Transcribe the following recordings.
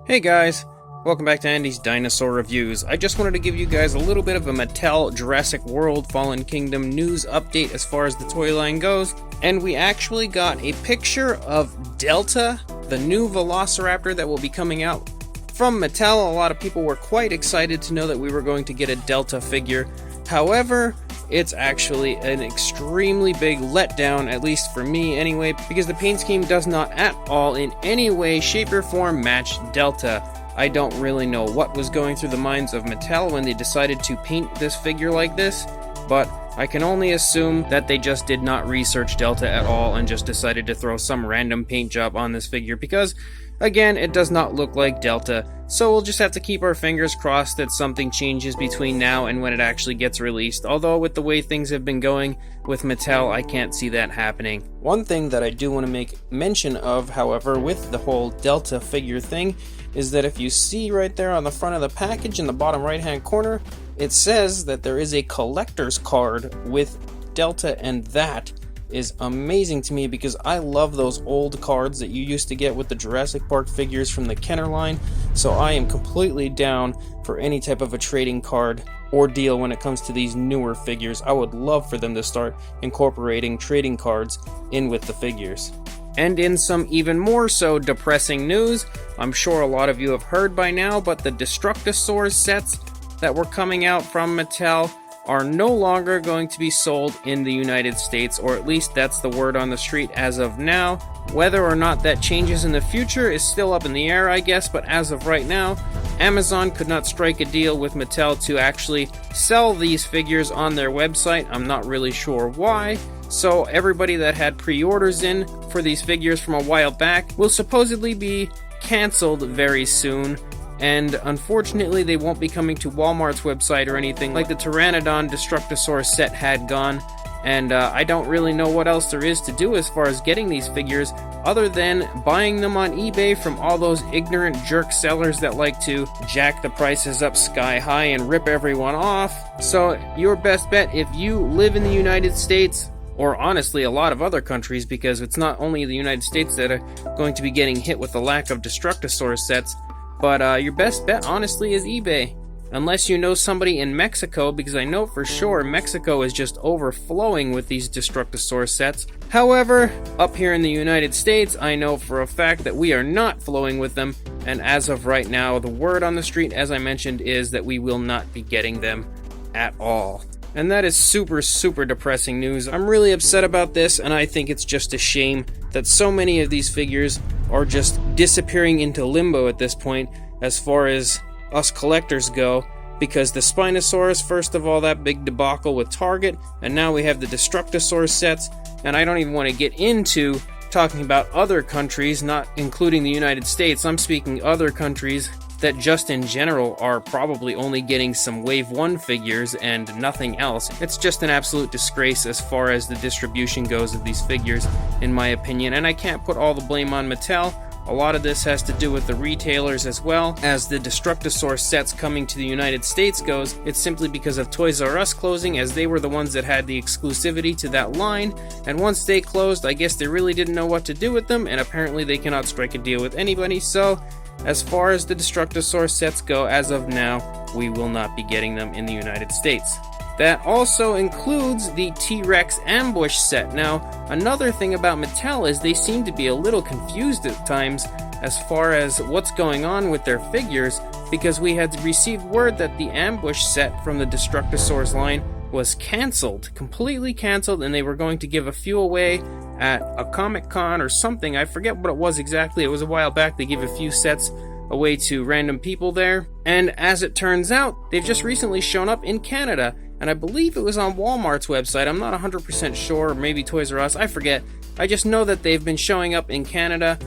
Hey guys, welcome back to Andy's Dinosaur Reviews. I just wanted to give you guys a little bit of a Mattel Jurassic World Fallen Kingdom news update as far as the toy line goes. And we actually got a picture of Delta, the new Velociraptor that will be coming out from Mattel. A lot of people were quite excited to know that we were going to get a Delta figure. However, it's actually an extremely big letdown, at least for me anyway, because the paint scheme does not at all in any way, shape, or form match Delta. I don't really know what was going through the minds of Mattel when they decided to paint this figure like this, but I can only assume that they just did not research Delta at all and just decided to throw some random paint job on this figure because, again, it does not look like Delta, so we'll just have to keep our fingers crossed that something changes between now and when it actually gets released, although with the way things have been going with Mattel, I can't see that happening. One thing that I do want to make mention of, however, with the whole Delta figure thing, is that if you see right there on the front of the package in the bottom right hand corner, it says that there is a collector's card with Delta, and that is amazing to me because I love those old cards that you used to get with the Jurassic Park figures from the Kenner line, so I am completely down for any type of a trading card ordeal when it comes to these newer figures. I would love for them to start incorporating trading cards in with the figures. And in some even more so depressing news, I'm sure a lot of you have heard by now, but the Destruct-a-saurs sets that were coming out from Mattel are no longer going to be sold in the United States, or at least that's the word on the street as of now. Whether or not that changes in the future is still up in the air, I guess, but as of right now, Amazon could not strike a deal with Mattel to actually sell these figures on their website. I'm not really sure why. So everybody that had pre-orders in for these figures from a while back will supposedly be canceled very soon. And unfortunately, they won't be coming to Walmart's website or anything like the Pteranodon Destruct-a-saurs set had gone. And I don't really know what else there is to do as far as getting these figures other than buying them on eBay from all those ignorant jerk sellers that like to jack the prices up sky high and rip everyone off. So your best bet, if you live in the United States, or honestly a lot of other countries, because it's not only the United States that are going to be getting hit with the lack of Destruct-a-saurs sets, but your best bet, honestly, is eBay. Unless you know somebody in Mexico, because I know for sure Mexico is just overflowing with these Destruct-a-saurs sets. However, up here in the United States, I know for a fact that we are not flowing with them, and as of right now, the word on the street, as I mentioned, is that we will not be getting them at all. And that is super, super depressing news. I'm really upset about this, and I think it's just a shame that so many of these figures are just disappearing into limbo at this point as far as us collectors go, because the Spinosaurus, first of all, that big debacle with Target, and now we have the Destruct-a-saurs sets, and I don't even want to get into talking about other countries, not including the United States. I'm speaking other countries that just in general are probably only getting some Wave 1 figures and nothing else. It's just an absolute disgrace as far as the distribution goes of these figures, in my opinion, and I can't put all the blame on Mattel. A lot of this has to do with the retailers as well. As the Destruct-a-saurs sets coming to the United States goes, it's simply because of Toys R Us closing, as they were the ones that had the exclusivity to that line, and once they closed, I guess they really didn't know what to do with them, and apparently they cannot strike a deal with anybody, so as far as the Destruct-a-saurs sets go, as of now, we will not be getting them in the United States. That also includes the TRex Ambush Set. Now, another thing about Mattel is they seem to be a little confused at times as far as what's going on with their figures, because we had received word that the Ambush Set from the Destruct-a-saurs line was canceled, completely canceled, and they were going to give a few away at a Comic-Con or something. I forget what it was exactly. It was a while back. They gave a few sets away to random people there. And as it turns out, they've just recently shown up in Canada. And I believe it was on Walmart's website. I'm not 100% sure, or maybe Toys R Us. I forget. I just know that they've been showing up in Canada.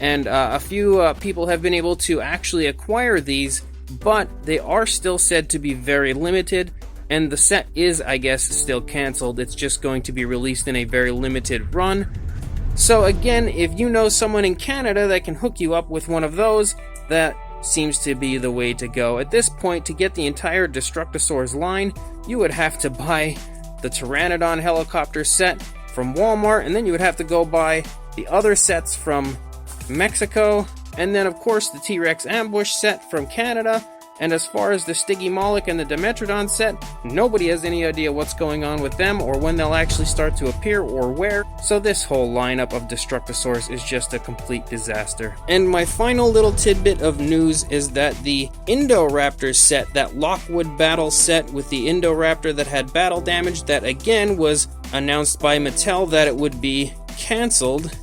And a few people have been able to actually acquire these. But they are still said to be very limited. And the set is, I guess, still canceled. It's just going to be released in a very limited run. So again, if you know someone in Canada that can hook you up with one of those, that seems to be the way to go. At this point, to get the entire Destruct-a-saurs line, you would have to buy the Pteranodon helicopter set from Walmart, and then you would have to go buy the other sets from Mexico, And then of course the TRex Ambush Set from Canada. And as far as the Stygimoloch and the Dimetrodon set, nobody has any idea what's going on with them or when they'll actually start to appear or where, so this whole lineup of Destruct-a-saurs is just a complete disaster. And my final little tidbit of news is that the Indoraptor set, that Lockwood Battle set with the Indoraptor that had battle damage, that again was announced by Mattel that it would be cancelled,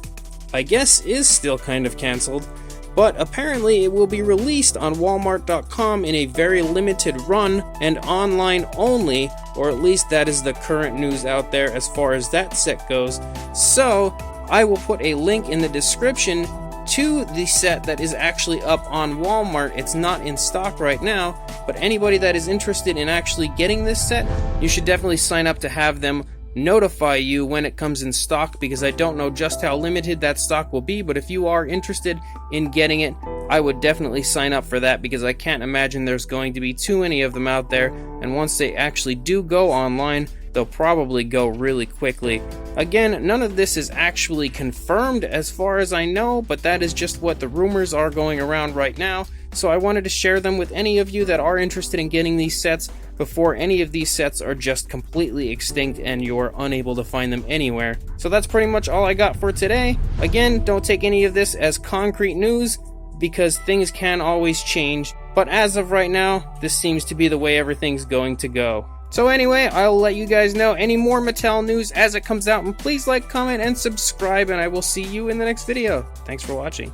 I guess is still kind of cancelled. But apparently it will be released on Walmart.com in a very limited run and online only, or at least that is the current news out there as far as that set goes. So I will put a link in the description to the set that is actually up on Walmart. It's not in stock right now, but anybody that is interested in actually getting this set, you should definitely sign up to have them notify you when it comes in stock, because I don't know just how limited that stock will be, but if you are interested in getting it, I would definitely sign up for that, because I can't imagine there's going to be too many of them out there, and once they actually do go online, they'll probably go really quickly. Again, none of this is actually confirmed as far as I know, but that is just what the rumors are going around right now, so I wanted to share them with any of you that are interested in getting these sets before any of these sets are just completely extinct and you're unable to find them anywhere. So that's pretty much all I got for today. Again, don't take any of this as concrete news, because things can always change, but as of right now, this seems to be the way everything's going to go. So anyway, I'll let you guys know any more Mattel news as it comes out, and please like, comment, and subscribe, and I will see you in the next video. Thanks for watching.